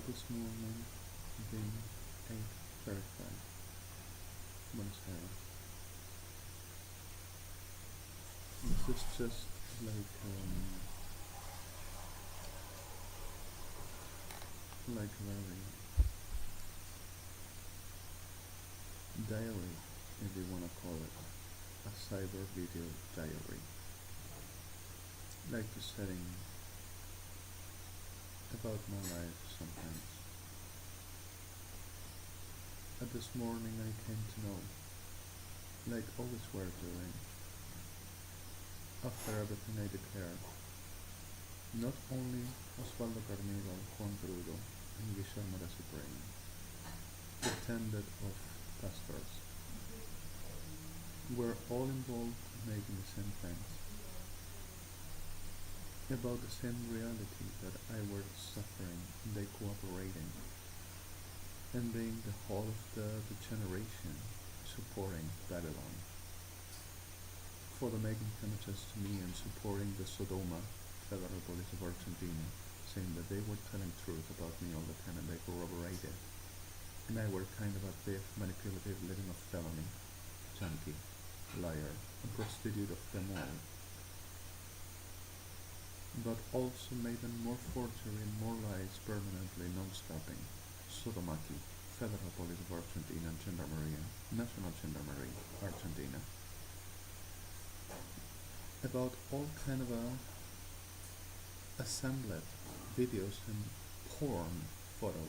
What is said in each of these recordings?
this morning being 8:35 Buenos Aires. This is just like very diary, if you wanna call it, a cyber video diary. Like the setting about my life sometimes. This morning I came to know, like always were doing, after everything I declared, not only Osvaldo Carnero, Juan Crudo, and Guillermo de Supreme, pretended of pastors, were all involved in making the same things, about the same reality that I were suffering, they cooperating, and being the whole of the generation supporting Babylon, for the making images to me and supporting the Sodoma Federal Police of Argentina, saying that they were telling truth about me all the time and they corroborated, and I were kind of a thief, manipulative, living of felony, junkie, liar, and prostitute of them all, but also made them more forgery and more lies permanently non-stopping. SODOMAKIE, Federal Police of Argentina and Gendarmeria, National Gendarmerie, Argentina, about all kind of assembled videos and porn photo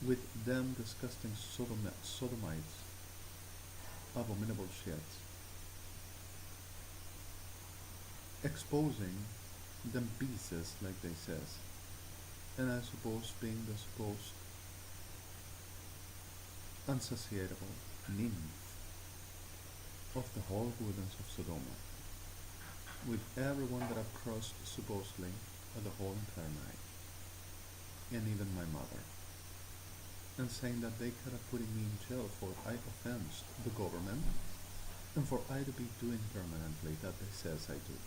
with them disgusting sodomites, abominable shit, exposing them pieces like they says, and I suppose being the supposed unsatiable nymph of the whole goodness of Sodoma, with everyone that I've crossed supposedly the whole entire night, and even my mother, and saying that they could have putting me in jail for I offensed the government, and for I to be doing permanently that they says I do.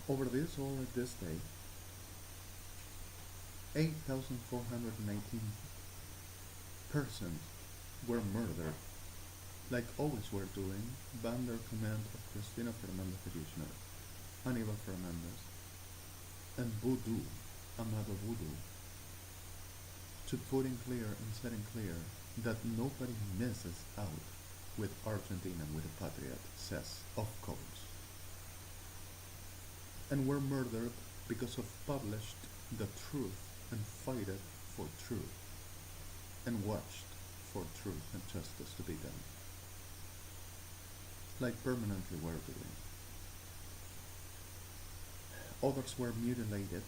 Over this all at this day, 8,419 persons were murdered, like always were doing, under command of Cristina Fernandez de KIRSCHNER, ANIBAL Fernandez, and Voodoo, Amado Voodoo, to putting clear and setting clear that nobody misses out with Argentina, with a patriot, says, of course, and were murdered because of published the truth and fighted for truth and watched for truth and justice to be done, like permanently were doing. Others were mutilated,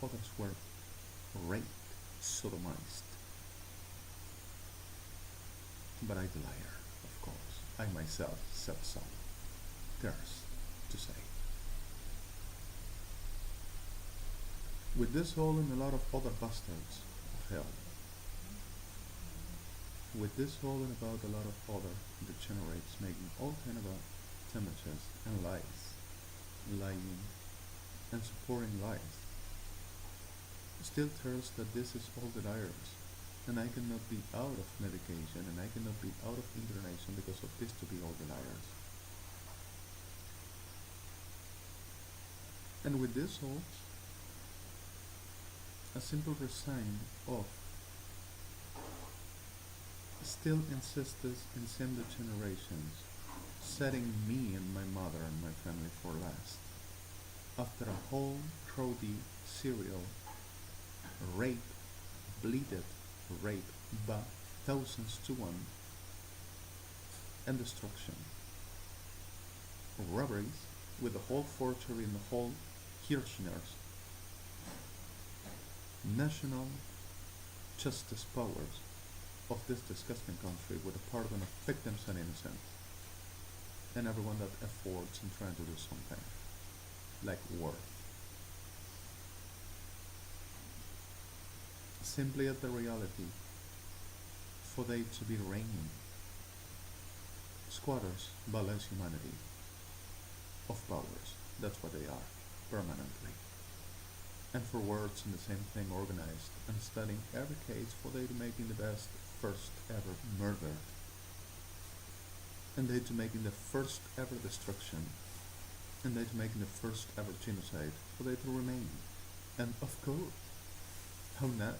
others were raped, sodomized, but I the liar, of course. I myself said so, there's to say. With this all and a lot of other bastards of hell. With this all and about a lot of other degenerates making all kind of images and lies, lying and supporting lies, still tells that this is all the liars, and I cannot be out of medication and I cannot be out of internation because of this to be all the liars. And with this all, a simple resign of still insists in same generations, setting me and my mother and my family for last, after a whole crowdy serial rape, bleeded rape by thousands to one, and destruction, robberies with the whole forgery and the whole Kirschners, national justice powers of this disgusting country with the pardon of victims and innocent, and everyone that affords in trying to do something like worth. Simply at the reality for they to be reigning squatters by less humanity of powers. That's what they are permanently. and for words in the same thing organized, and studying every case for they to making the best first ever murder, and they to making the first ever destruction, and they to making the first ever genocide for they to remain. And of course, how not?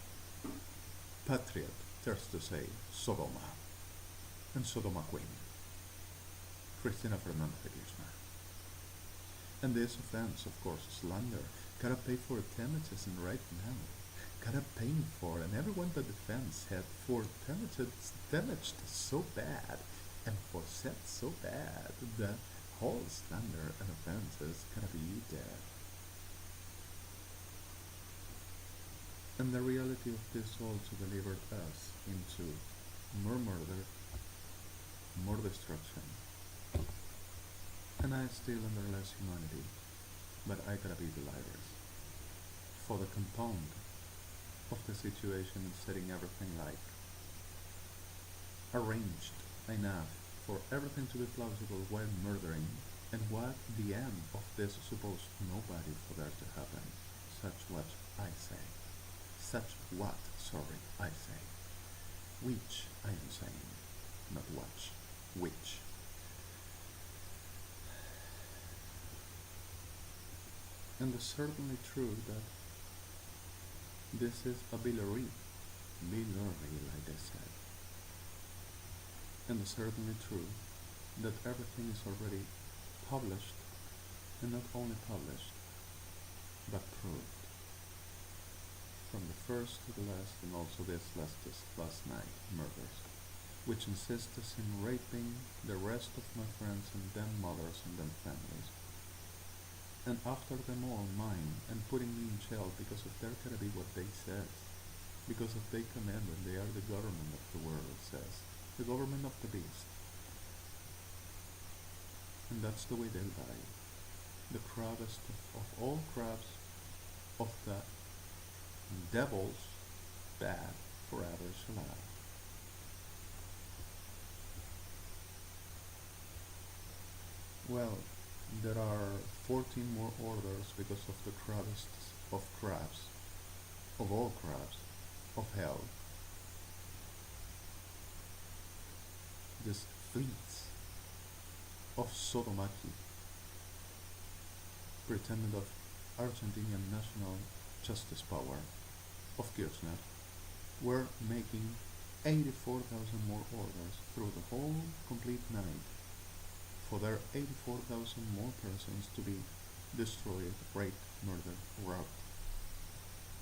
Patriot dares to say Sodoma, and Sodoma Queen, Cristina Fernandez de Kirchner. And this offense, of course, slander, gotta pay for the damages and right now. Gotta pay for, and everyone but defense had for damaged so bad and for said so bad that whole slander and offenses gotta be dead. And the reality of this also delivered us into more murder, more destruction. And I still under less humanity, but I gotta be delighted for the compound of the situation and setting everything like arranged enough for everything to be plausible while murdering, and what the end of this supposed nobody for there to happen. Such what I say. Which I am saying, not watch, which. And it's certainly true that this is a Billary, like they said. And it's certainly true that everything is already published, and not only published, but proved. From the first to the last, and also this last night murders, which insists in raping the rest of my friends and them mothers and them families. And after them all mine, and putting me in jail because if they're gonna be what they says, because if they command and they are the government of the world, it says, the government of the beast. And that's the way they'll die. The crabbest of all crabs, of the devils, bad forever shall I. Well, there are 14 more orders because of the crabbest of crabs, of all crabs, of hell. This fleets of Sodomaki, pretended of Argentinian national justice power, of Kirchner, were making 84,000 more orders through the whole complete night for their 84,000 more persons to be destroyed, raped, murdered, robbed,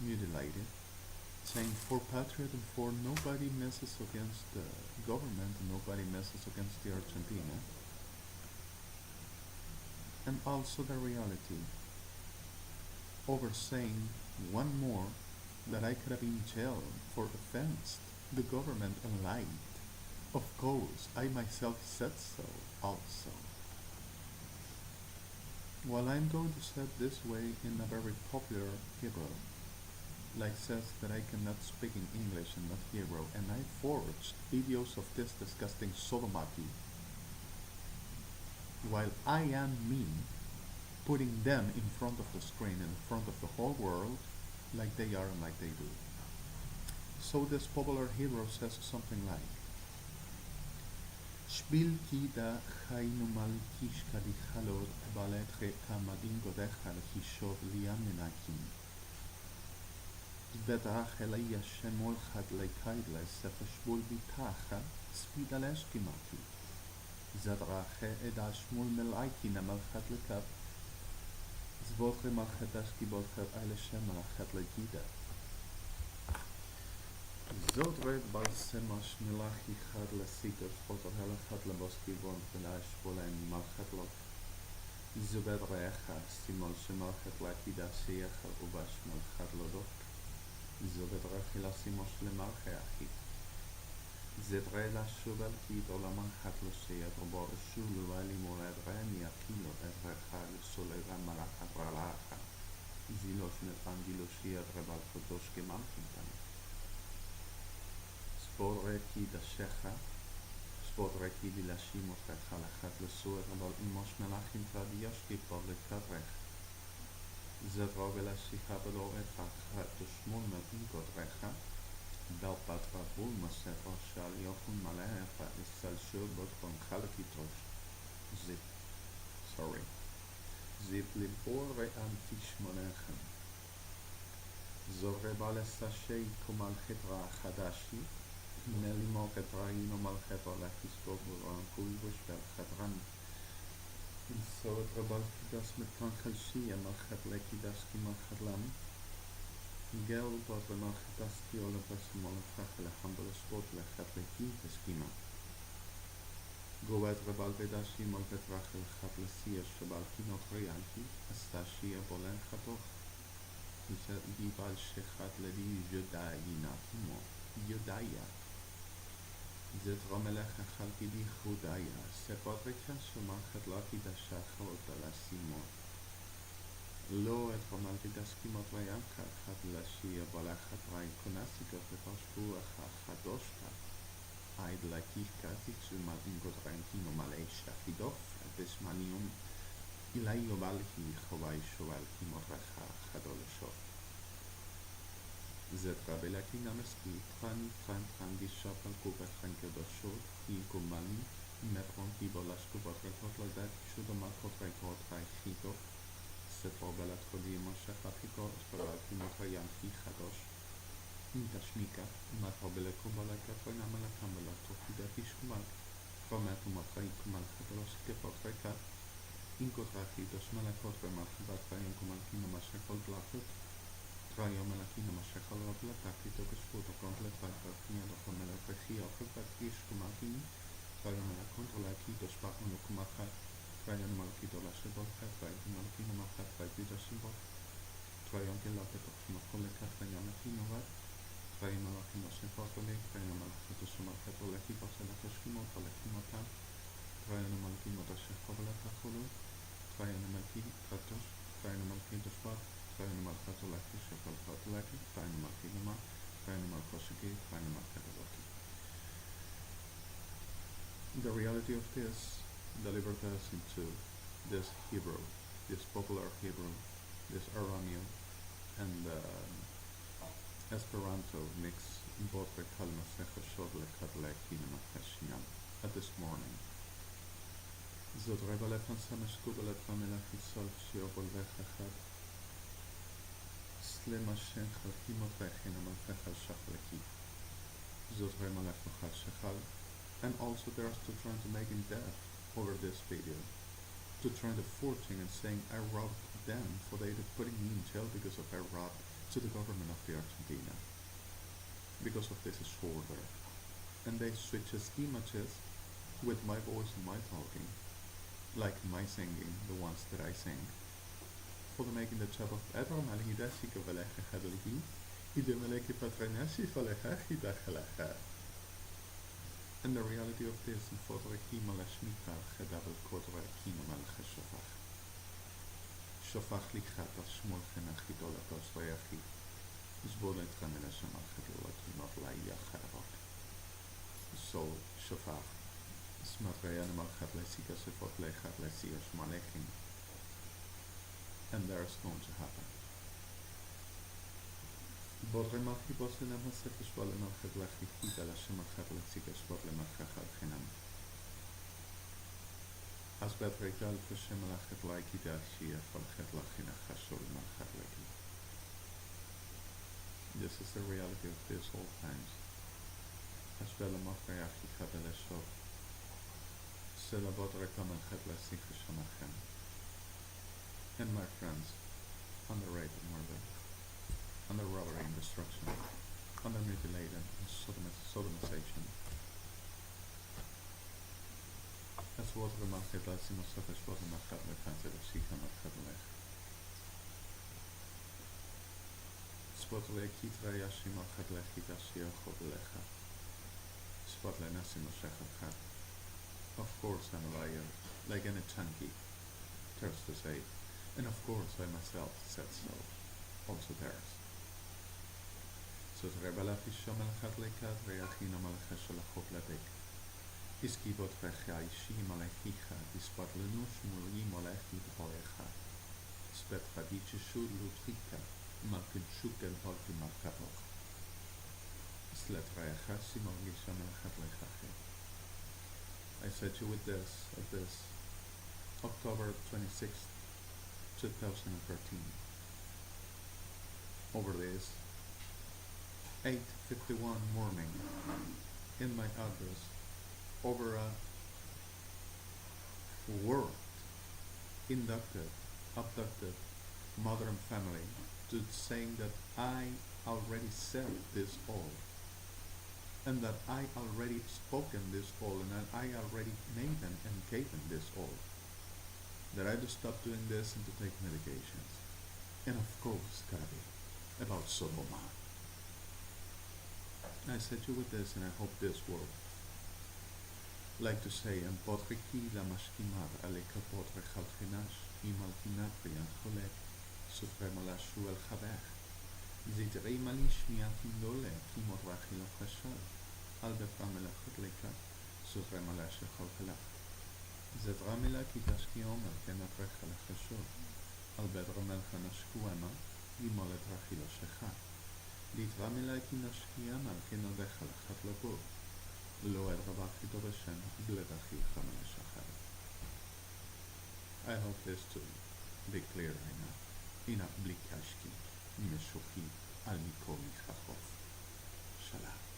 mutilated, saying for patriot and for nobody messes against the government and nobody messes against the Argentina. And also the reality over saying one more that I could have been jailed for offense the government and lied. Of course, I myself said so also. Well, I'm going to say it this way in a very popular Hebrew, like says that I cannot speak in English and not Hebrew, and I forged videos of this disgusting Sodomaki, while I am me, putting them in front of the screen and in front of the whole world, like they are and like they do. So this popular hero says something like, Shbil kida chaynu malkishka di chalot baletche kamadin godecha lechishov liaminakim. Zvedrach elaya shemol chad leikaidle sefashbul bitacha spidalesh kimaki. Zedrache edashmul melaiki namalchat lekab. Zvodre malchatash kibodche eile shemalachat lekida. Zodre balsemash melachi chad lesigot fotor helachat leboski von velash bolen malchatlot. Zobedrecha simol shemalchat lekida sheyecha ubash malchat lodot. Zobedrechi la simosh lemalche achi. Zedre la shobel kid olaman chat lo sheyat robor shulu ali mored remi akilo evrecha solega malachat ralacha. Zilosh metan gilo sheyat rebal kodosh kemalchintan. Spodreki da shecha, spodreki di la shimos rechalachat lesuer abal imosh melachim tradiashki povle kavrech. זדרה ולשיחה בלא אחד תשמון מלאינקות רחה דלפת רבול מספר שעל יוכון מלא אחד לסלשו בוטרון חלקיתוש זיפ ליבור ואנטישמונכם זורי בלסשי כמל חברה חדשי נלימו כתראינו מל חברה להכיסבו בורן כויבוש והחברן סוד רבל קידס מתנכל שיהיה מלכת לקידס כמלכת לם גל בot למלכת דסקי או לבסם או לפח לחמבל הספורט לחת לקי תסכימה גובד רבל ודשי מלכת רחל לחת לסייה שבל קינות ריאנקי אסתשי אבולן חתוך דיבל שחת לדי יודאינה תימו יודאיה זתרה מלך החלקי די חודאיה ספות ריקה שמלכת לא קידשה חלות על הסימון לא את רמל ודסקימות ויאנקה חד לשיע בלחת ראי קונסיגות ותשבו החדושתה עד לקיחקה תקשומה אינגות רנקינו מלא שחידוף בשמניום אילי יובלכי חוואי שובל קימות רחה חדולשו זתרה בלקי נמסקי טרן גישה פלקובה טרן קדושות כי גומלי מטרון כי בולשקו בטרקות לדעת שודומקות ריקות ראי חידוף ספור בלת חודי משה חפיקו ספרה קימות ריאנקי חדוש תשמיקה מטר בלקו בלקת ונמלקם בלתו חידה תשקומל פרמט ומטרי כמל חדוש כפות ריקת אינקות רחידוש מלקות ומרחיבת ריין כמלקינו משה כל בלקות טריום מלקינו משה כל רבלת תקליטו כשפות הקונט לטרקת פניה דוכל מלך רכי אופת תשקומלקיני טריום מלקונט ולקי דושפח מלקומחת טריון מלכידו לשבול חטרי מלכינו מלכת וידידה שבול טריון גלת תוכנוכו לקת ויאמתינו רד טריון מלכינו שפות עלי טריון מלכיתו שמלכת ולכי בשלת השכימות ולכימותם טריון מלכינו דשכו ולתחולו טריון מלכי קטוש טריון מלכי דשפט טריון מלכת ולכי שפלפת ולכי טריון מלכינו מה טריון מלכו שגי טריון מלכת ולכי The reality of this delivered us into this Hebrew, this popular Hebrew, this Aramaic and Esperanto mix both the kalma sechashod lekadlekina makashinam at this morning. Zot revalet van sameskubelet van melachisol shiobol vechachad slema shenchal kimot vechina malchachal shachleki Zot remalech vachad shechal and also there are still trying to make him deaf over this video, to trying to forcing and saying I robbed them for they putting me in jail because of I robbed to the government of the Argentina because of this disorder, and they switch his images with my voice and my talking, like my singing, the ones that I sing, for the making the job of Edrom al-Hidashika valecha chadalhi, idamaleki patranashi valecha hidachalacha. And the reality of this is for the Kima Lashmita, Hedavel Kotra Kima Malcha Shofach. Shofach Lichata Shmolchen Achidolatos Vayachi. Zbolet Kamela Shamalchadula Kimot Laia Charok. So Shofach. Smatrayan Malchat Lesika Sefot Lechat Lesia Shmalechim. And there's going to happen. בוטרי מלכי בוסי למסך לשבול למלכת להחיכית על השם אחת להציג השבול למלכת חינם. אז בטרי גל פשם מלכת להיקי דאשי הפלכת להכין החשול למלכת להיקי. This is the reality of this all times. אז בלמלכי אחיקה בלשוב. סלע בוטרי כמלכת להשיג ושמכם. And my friends, underrated murder. Under robbery and destruction, under mutilation and sodomization. As water the market lets him of as water machat lekante the shika machat lech. Spotle kitra yashi machat lechita shia choblecha. Spotle nasim shechat. Of course I'm a liar, like any chunky, thirst to say, and of course I myself said so, also theirs. זאת רבלה פישה מלכת לקד ויחינה מלכה של החוק לדק. הסקיבות וחי אישי מלכיך, הספת לנו שמולי מלכי בבויך. Spet Hadiche Shul Lutrika, Malkin Shukel Holki Malkabok. Slet Rayachasi Morgisha Malchat Lechache. I said you with this, of this, October 26th, 2013. Over this, 8:51 morning, in my address, over a worked, inducted, abducted mother and family, to saying that I already said this all, and that I already spoken this all, and that I already made them and gave them this all, that I had to stop doing this and to take medications. And of course it's gotta be about Sodoma. I said you with this, and I hope this will, like to say, and potriki la mashkimar aleka potre chalchinash imal kinaprian cholek supremolashu el chabech zitri malish miatin dole kimot rachil chashal al beframelachot leka supremolash cholchalach zedramela kitashki omer kenat rechal chashol al bedramel chanashkuema imolet rachil shecha להתרמלה כי נשקיע מלכנו דחלחת לבוא, לא הרווחי דורשן בלדחי חמש אחר. I hope this to be clear enough. הנה בלי קשקי, משוחי על מכל מחכות. שלום.